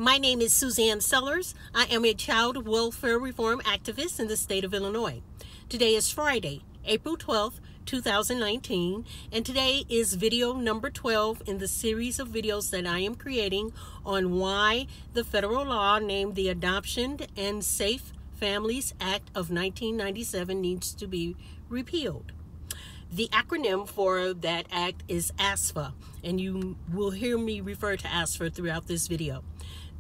My name is Suzanne Sellers. I am a child welfare reform activist in the state of Illinois. Today is Friday, April 12th, 2019, and today is video number 12 in the series of videos that I am creating on why the federal law named the Adoption and Safe Families Act of 1997 needs to be repealed. The acronym for that act is ASFA, and you will hear me refer to ASFA throughout this video.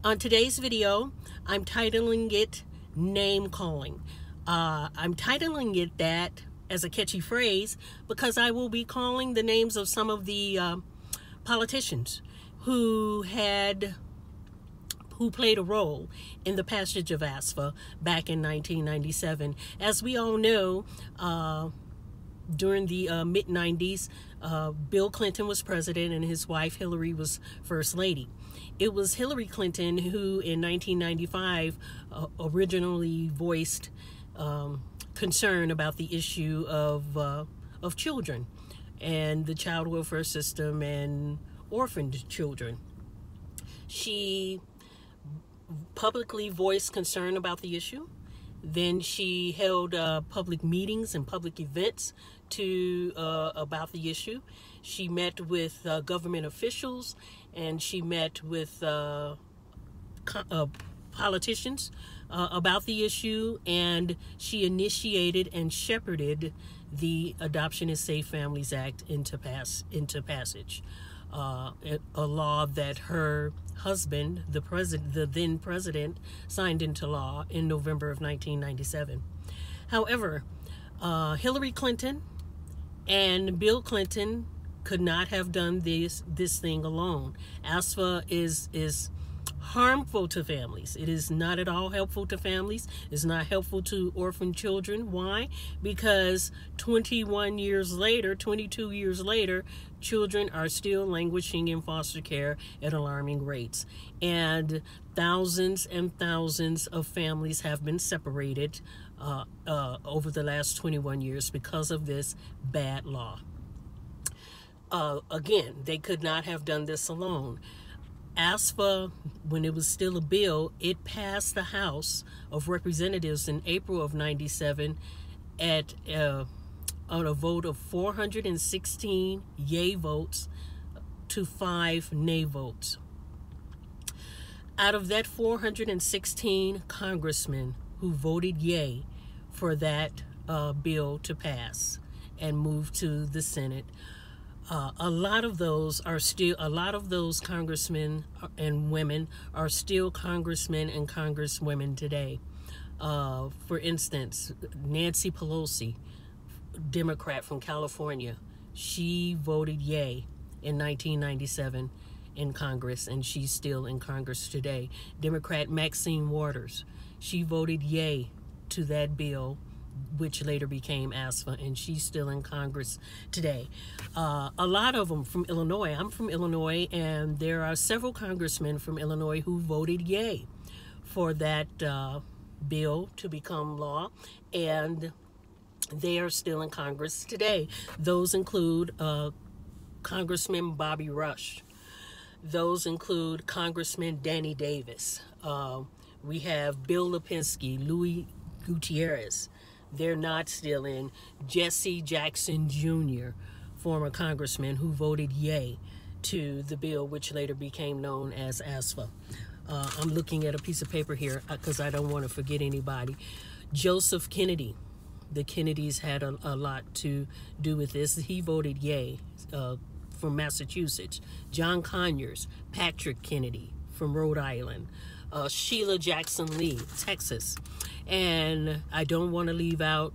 On today's video, I'm titling it Name Calling. I'm titling it that as a catchy phrase because I will be calling the names of some of the politicians who played a role in the passage of ASFA back in 1997. As we all know, during the mid-90s, Bill Clinton was president and his wife Hillary was first lady. It was Hillary Clinton who in 1995 originally voiced concern about the issue of children and the child welfare system and orphaned children. She publicly voiced concern about the issue. Then she held public meetings and public events about the issue. She met with government officials and she met with politicians about the issue, and she initiated and shepherded the Adoption and Safe Families Act into passage. A law that her husband, the then president, signed into law in November of 1997. However, Hillary Clinton and Bill Clinton could not have done this thing alone. ASFA is harmful to families. It is not at all helpful to families. It's not helpful to orphan children. Why? Because 22 years later, children are still languishing in foster care at alarming rates. And thousands of families have been separated over the last 21 years because of this bad law. Again, they could not have done this alone. ASFA, when it was still a bill, it passed the House of Representatives in April of 97 on a vote of 416 yay votes to 5 nay votes. Out of that 416 congressmen who voted yay for that bill to pass and move to the Senate, a lot of those congressmen and women are still congressmen and congresswomen today. For instance, Nancy Pelosi, Democrat from California, she voted yay in 1997 in Congress, and she's still in Congress today. Democrat Maxine Waters, she voted yay to that bill, which later became ASFA, and she's still in Congress today. A lot of them from Illinois. I'm from Illinois, and there are several congressmen from Illinois who voted yay for that bill to become law, and they are still in Congress today. Those include Congressman Bobby Rush. Those include Congressman Danny Davis. We have Bill Lipinski, Louis Gutierrez. They're not still in. Jesse Jackson Jr., former congressman who voted yay to the bill, which later became known as ASFA. I'm looking at a piece of paper here because I don't want to forget anybody. Joseph Kennedy. The Kennedys had a lot to do with this. He voted yay from Massachusetts. John Conyers, Patrick Kennedy from Rhode Island. Sheila Jackson Lee, Texas. And I don't want to leave out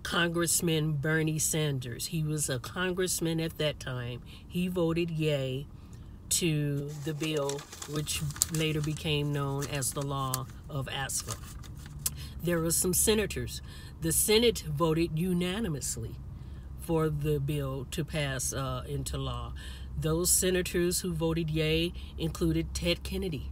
Congressman Bernie Sanders. He was a congressman at that time. He voted yay to the bill, which later became known as the law of ASFA. There were some senators. The Senate voted unanimously for the bill to pass into law. Those senators who voted yay included Ted Kennedy,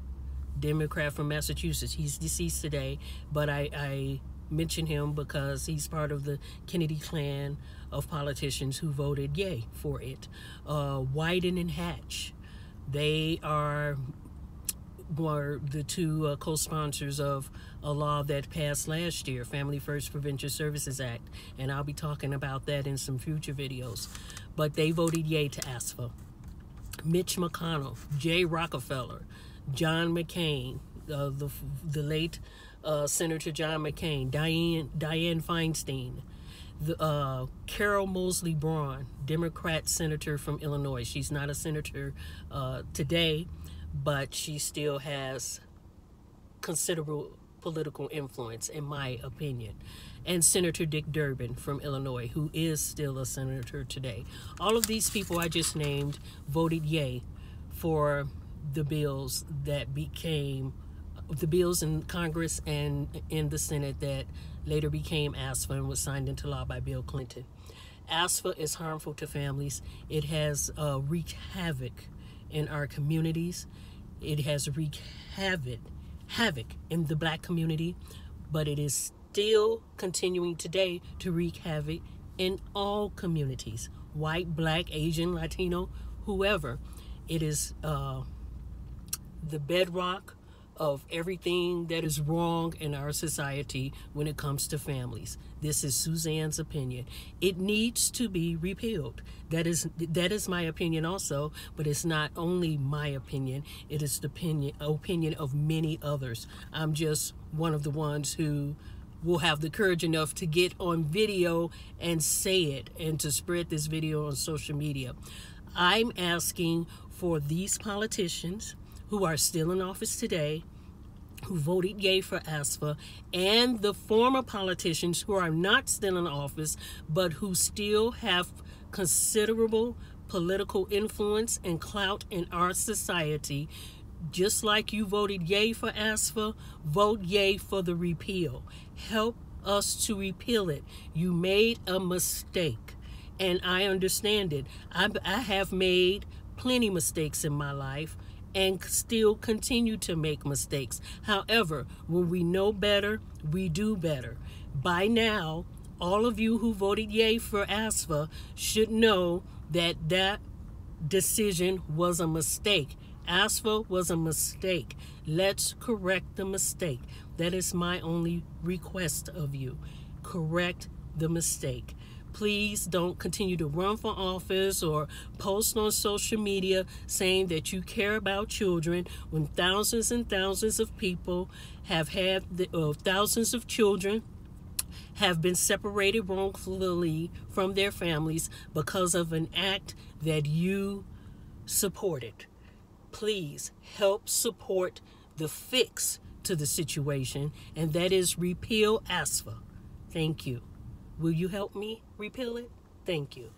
Democrat from Massachusetts. He's deceased today, but I mention him because he's part of the Kennedy clan of politicians who voted yay for it. Wyden and Hatch, they are were the two co-sponsors of a law that passed last year, Family First Prevention Services Act, and I'll be talking about that in some future videos. But they voted yay to ASFA. Mitch McConnell, Jay Rockefeller, John McCain, the late Senator John McCain, Dianne Feinstein, Carol Moseley Braun, Democrat senator from Illinois. She's not a senator today, but she still has considerable political influence, in my opinion. And Senator Dick Durbin from Illinois, who is still a senator today. All of these people I just named voted yay for the bills that became the bills in Congress and in the Senate that later became ASFA and was signed into law by Bill Clinton. ASFA is harmful to families. It has wreaked havoc in our communities. It has wreaked havoc in the black community, but it is still continuing today to wreak havoc in all communities, white, black, Asian, Latino, whoever. It is the bedrock of everything that is wrong in our society when it comes to families. This is Suzanne's opinion. It needs to be repealed. That is my opinion also, but it's not only my opinion. It is the opinion of many others. I'm just one of the ones who will have the courage enough to get on video and say it and to spread this video on social media. I'm asking for these politicians who are still in office today, who voted yay for ASFA, and the former politicians who are not still in office, but who still have considerable political influence and clout in our society. Just like you voted yay for ASFA, vote yay for the repeal. Help us to repeal it. You made a mistake, and I understand it. I have made plenty mistakes in my life and still continue to make mistakes. However, when we know better, we do better. By now, all of you who voted yay for ASFA should know that that decision was a mistake. ASFA was a mistake. Let's correct the mistake. That is my only request of you. Correct the mistake. Please don't continue to run for office or post on social media saying that you care about children when thousands and thousands of people have had, thousands of children have been separated wrongfully from their families because of an act that you supported. Please help support the fix to the situation, and that is repeal ASFA. Thank you. Will you help me repeal it? Thank you.